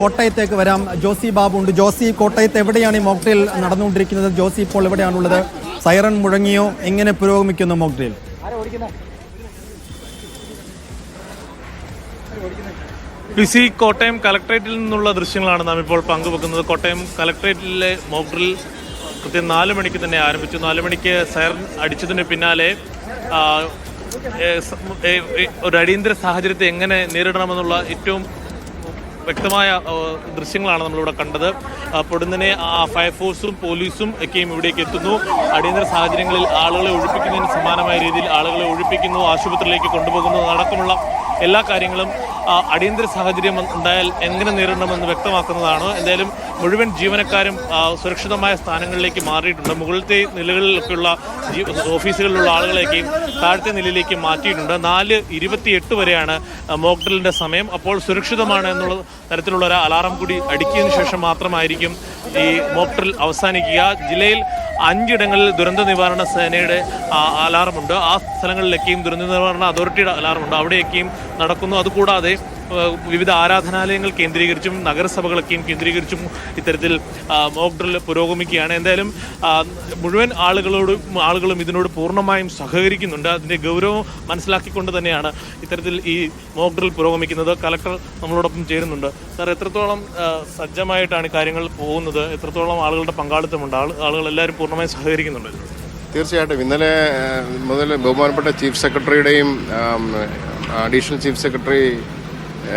കോട്ടയത്തേക്ക് വരാം. ജോസി ബാബു ഉണ്ട്. ജോസി, കോട്ടയത്ത് എവിടെയാണ് ഈ മോക്ഡ്രിൽ നടന്നുകൊണ്ടിരിക്കുന്നത്? ജോസി, ഇപ്പോൾ എവിടെയാണുള്ളത്? സൈറൺ മുഴങ്ങിയോ? എങ്ങനെ പുരോഗമിക്കുന്നു മോക്ഡ്രിൽ? പിസി, കോട്ടയം കലക്ട്രേറ്റിൽ നിന്നുള്ള ദൃശ്യങ്ങളാണ് നാം ഇപ്പോൾ പങ്കുവെക്കുന്നത്. കോട്ടയം കലക്ട്രേറ്റിലെ മോക്ഡ്രിൽ കൃത്യം 4 മണിക്ക് തന്നെ ആരംഭിച്ചു. 4 മണിക്ക് സൈറൺ അടിച്ചതിന് പിന്നാലെ ഒരു അടിയന്തര സാഹചര്യത്തെ എങ്ങനെ നേരിടണമെന്നുള്ള ഏറ്റവും വ്യക്തമായ ദൃശ്യങ്ങളാണ് നമ്മളിവിടെ കണ്ടത്. പൊടുന്നനെ ഫയർഫോഴ്സും പോലീസും ഒക്കെയും ഇവിടേക്ക് എത്തുന്നു. അടിയന്തര സാഹചര്യങ്ങളിൽ ആളുകളെ ഒഴിപ്പിക്കുന്നതിന് സമാനമായ രീതിയിൽ ആളുകളെ ഒഴിപ്പിക്കുന്നു, ആശുപത്രിയിലേക്ക് കൊണ്ടുപോകുന്നു അടക്കമുള്ള എല്ലാ കാര്യങ്ങളും അടിയന്തര സാഹചര്യം ഉണ്ടായാൽ എങ്ങനെ നേരിടണമെന്ന് വ്യക്തമാക്കുന്നതാണ്. എന്തായാലും മുഴുവൻ ജീവനക്കാരും സുരക്ഷിതമായ സ്ഥാനങ്ങളിലേക്ക് മാറിയിട്ടുണ്ട്. മുകളിലത്തെ നിലകളിലൊക്കെയുള്ള ഓഫീസുകളിലുള്ള ആളുകളേക്കും താഴത്തെ നിലയിലേക്ക് മാറ്റിയിട്ടുണ്ട്. 4:28 വരെയാണ് മോക്ഡ്രിലിൻ്റെ സമയം. അപ്പോൾ സുരക്ഷിതമാണ് എന്നുള്ള തരത്തിലുള്ള ഒരു അലാറം കൂടി അടിക്കിയതിനു ശേഷം മാത്രമായിരിക്കും ഈ മോക്ഡ്രിൽ അവസാനിക്കുക. ജില്ലയിൽ 5 ഇടങ്ങളിൽ ദുരന്ത നിവാരണ സേനയുടെ അലാറമുണ്ട്. ആ സ്ഥലങ്ങളിലേക്കും ദുരന്ത നിവാരണ അതോറിറ്റിയുടെ അലാറമുണ്ട്. അവിടെയൊക്കെയും നടക്കുന്നു. അതുകൂടാതെ വിവിധ ആരാധനാലയങ്ങൾ കേന്ദ്രീകരിച്ചും നഗരസഭകളൊക്കെയും കേന്ദ്രീകരിച്ചും ഇത്തരത്തിൽ മോക്ഡ്രിൽ പുരോഗമിക്കുകയാണ്. എന്തായാലും മുഴുവൻ ആളുകളും ഇതിനോട് പൂർണ്ണമായും സഹകരിക്കുന്നുണ്ട്. അതിൻ്റെ ഗൗരവം മനസ്സിലാക്കിക്കൊണ്ട് തന്നെയാണ് ഇത്തരത്തിൽ ഈ മോക്ഡ്രിൽ പുരോഗമിക്കുന്നത്. കലക്ടർ നമ്മളോടൊപ്പം ചേരുന്നുണ്ട്. സാർ, എത്രത്തോളം സജ്ജമായിട്ടാണ് കാര്യങ്ങൾ പോകുന്നത്? എത്രത്തോളം ആളുകളുടെ പങ്കാളിത്തമുണ്ട്? ആളുകൾ എല്ലാവരും പൂർണ്ണമായും സഹകരിക്കുന്നുണ്ട്? തീർച്ചയായിട്ടും ഇന്നലെ മുതൽ ബഹുമാനപ്പെട്ട ചീഫ് സെക്രട്ടറിയുടെയും അഡീഷണൽ ചീഫ് സെക്രട്ടറി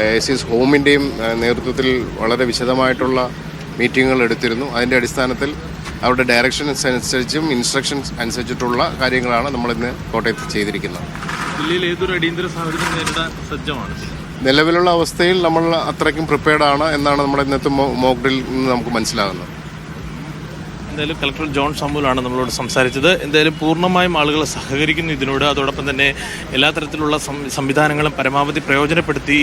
ACS ഹോമിൻ്റെയും നേതൃത്വത്തിൽ വളരെ വിശദമായിട്ടുള്ള മീറ്റിങ്ങുകൾ എടുത്തിരുന്നു. അതിൻ്റെ അടിസ്ഥാനത്തിൽ അവരുടെ ഡയറക്ഷൻസ് അനുസരിച്ചും ഇൻസ്ട്രക്ഷൻസ് അനുസരിച്ചിട്ടുള്ള കാര്യങ്ങളാണ് നമ്മളിന്ന് കോട്ടയത്ത് ചെയ്തിരിക്കുന്നത്. ജില്ലയിൽ ഏതൊരു അടിയന്തര സാഹചര്യം നേരിടാൻ സജ്ജമാണ്? നിലവിലുള്ള അവസ്ഥയിൽ നമ്മൾ അത്രയ്ക്കും പ്രിപ്പയർഡാണ് എന്നാണ് നമ്മുടെ ഇന്നത്തെ മോക്ഡ്രിൽ നിന്ന് നമുക്ക് മനസ്സിലാകുന്നത്. എന്തായാലും കളക്ടർ ജോൺ സാമുവലാണ് നമ്മളോട് സംസാരിച്ചത്. എന്തായാലും പൂർണ്ണമായും ആളുകൾ സഹകരിക്കുന്നു ഇതിനോട്. അതോടൊപ്പം തന്നെ എല്ലാ തരത്തിലുള്ള സംവിധാനങ്ങളും പരമാവധി പ്രയോജനപ്പെടുത്തി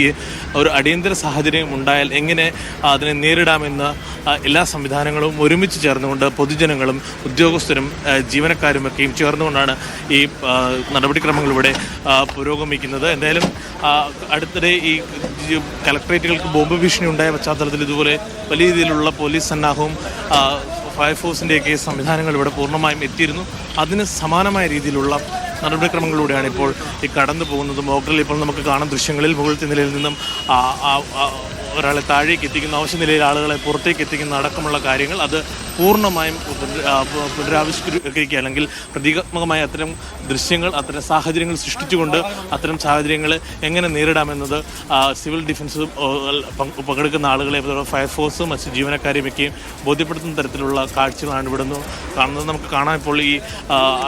ഒരു അടിയന്തര സാഹചര്യം ഉണ്ടായാൽ എങ്ങനെ അതിനെ നേരിടാമെന്ന് എല്ലാ സംവിധാനങ്ങളും ഒരുമിച്ച് ചേർന്നുകൊണ്ട് പൊതുജനങ്ങളും ഉദ്യോഗസ്ഥരും ജീവനക്കാരുമൊക്കെയും ചേർന്നുകൊണ്ടാണ് ഈ നടപടിക്രമങ്ങൾ ഇവിടെ പുരോഗമിക്കുന്നത്. എന്തായാലും അടുത്തിടെ ഈ കലക്ട്രേറ്റുകൾക്ക് ബോംബ് ഭീഷണി ഉണ്ടായ പശ്ചാത്തലത്തിൽ ഇതുപോലെ വലിയ രീതിയിലുള്ള പോലീസ് സന്നാഹവും ഫയർഫോഴ്സിൻ്റെയൊക്കെ സംവിധാനങ്ങൾ ഇവിടെ പൂർണ്ണമായും എത്തിയിരുന്നു. അതിന് സമാനമായ രീതിയിലുള്ള നടപടിക്രമങ്ങളിലൂടെയാണ് ഇപ്പോൾ ഈ കടന്നു പോകുന്നത്. മോക്ഡ്രിൽ ഇപ്പോൾ നമുക്ക് കാണാൻ ദൃശ്യങ്ങളിൽ മുകളിലത്തെ നിലയിൽ നിന്നും ഒരാളെ താഴേക്ക് എത്തിക്കുന്ന, ആവശ്യ നിലയിൽ ആളുകളെ പുറത്തേക്ക് എത്തിക്കുന്ന അടക്കമുള്ള കാര്യങ്ങൾ അത് പൂർണ്ണമായും പുനരാവിഷ്കരിക്കുക അല്ലെങ്കിൽ പ്രതീകാത്മകമായ അത്തരം ദൃശ്യങ്ങൾ, അത്തരം സാഹചര്യങ്ങൾ സൃഷ്ടിച്ചുകൊണ്ട് അത്തരം സാഹചര്യങ്ങൾ എങ്ങനെ നേരിടാമെന്നത് സിവിൽ ഡിഫൻസ് പങ്കെടുക്കുന്ന ആളുകളെ, ഫയർഫോഴ്സും മറ്റ് ജീവനക്കാരെയൊക്കെയും ബോധ്യപ്പെടുത്തുന്ന തരത്തിലുള്ള കാഴ്ചകളാണ് ഇവിടെ നിന്ന് കാണുന്നത്. നമുക്ക് കാണാം ഇപ്പോൾ ഈ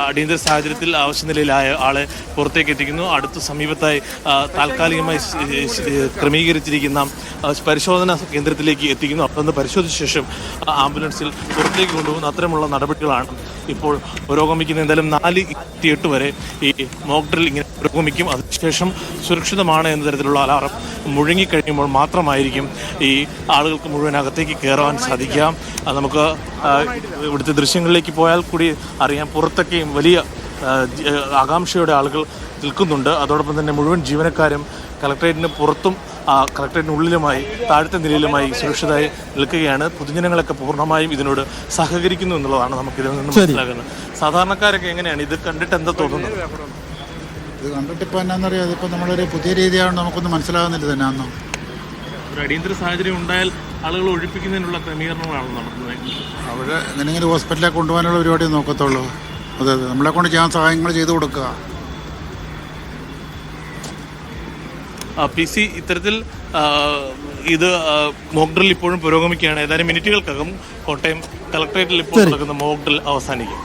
അടിയന്തര സാഹചര്യത്തിൽ ആവശ്യ നിലയിലായ ആളെ പുറത്തേക്ക് എത്തിക്കുന്നു. അടുത്ത സമീപത്തായി താൽക്കാലികമായി ക്രമീകരിച്ചിരിക്കുന്ന പരിശോധനാ കേന്ദ്രത്തിലേക്ക് എത്തിക്കുന്നു. അപ്പം പരിശോധിച്ച ശേഷം ആംബുലൻസിൽ പുറത്തേക്ക് കൊണ്ടുപോകുന്ന അത്തരമുള്ള നടപടികളാണ് ഇപ്പോൾ പുരോഗമിക്കുന്നത്. എന്തായാലും 4:28 വരെ ഈ മോക്ഡ്രിൽ ഇങ്ങനെ പുരോഗമിക്കും. അതിനുശേഷം സുരക്ഷിതമാണ് എന്ന തരത്തിലുള്ള അലാറം മുഴങ്ങിക്കഴിയുമ്പോൾ മാത്രമായിരിക്കും ഈ ആളുകൾക്ക് മുഴുവൻ അകത്തേക്ക് കയറാൻ സാധിക്കുക. നമുക്ക് ഇവിടുത്തെ ദൃശ്യങ്ങളിലേക്ക് പോയാൽ കൂടി അറിയാം, പുറത്തൊക്കെയും വലിയ ആകാംക്ഷയോടെ ആളുകൾ നിൽക്കുന്നുണ്ട്. അതോടൊപ്പം തന്നെ മുഴുവൻ ജീവനക്കാരും കളക്ട്രേറ്റിന് പുറത്തും കളക്ട്രേറ്റിനുള്ളിലുമായി താഴത്തെ നിലയിലുമായി സുരക്ഷിതമായി നിൽക്കുകയാണ്. പൊതുജനങ്ങളൊക്കെ പൂർണ്ണമായും ഇതിനോട് സഹകരിക്കുന്നു എന്നുള്ളതാണ് നമുക്കിതിൽ നിന്ന് മനസ്സിലാക്കുന്നത്. സാധാരണക്കാരൊക്കെ എങ്ങനെയാണ് ഇത് കണ്ടിട്ട് എന്താ തോന്നുന്നത്? ഇത് കണ്ടിട്ട് ഇപ്പോൾ എന്നാന്നറിയാം, ഇതിപ്പോൾ നമ്മളൊരു പുതിയ രീതിയാണ്, നമുക്കൊന്നും മനസ്സിലാകുന്നില്ല തന്നെ. അന്നോ ഒരു അടിയന്തര സാഹചര്യം ഉണ്ടായാൽ ആളുകൾ ഒഴിപ്പിക്കുന്നതിനുള്ള ക്രമീകരണങ്ങളാണ് നടത്തുന്നത്. അവിടെ എങ്ങനെയെങ്കിലും ഹോസ്പിറ്റലിലേക്ക് കൊണ്ടുപോകാനുള്ള പരിപാടി നോക്കത്തുള്ളൂ. അതെ, നമ്മളെ കൊണ്ട് ചെയ്യാൻ സഹായങ്ങൾ ചെയ്തു കൊടുക്കുക. PC, ഇത്തരത്തിൽ ഇത് മോക്ഡ്രിൽ ഇപ്പോഴും പുരോഗമിക്കുകയാണ്. ഏതാനും മിനിറ്റുകൾക്കകം കോട്ടയം കളക്ട്രേറ്റിൽ ഇപ്പോൾ നടക്കുന്ന മോക്ഡ്രിൽ അവസാനിക്കും.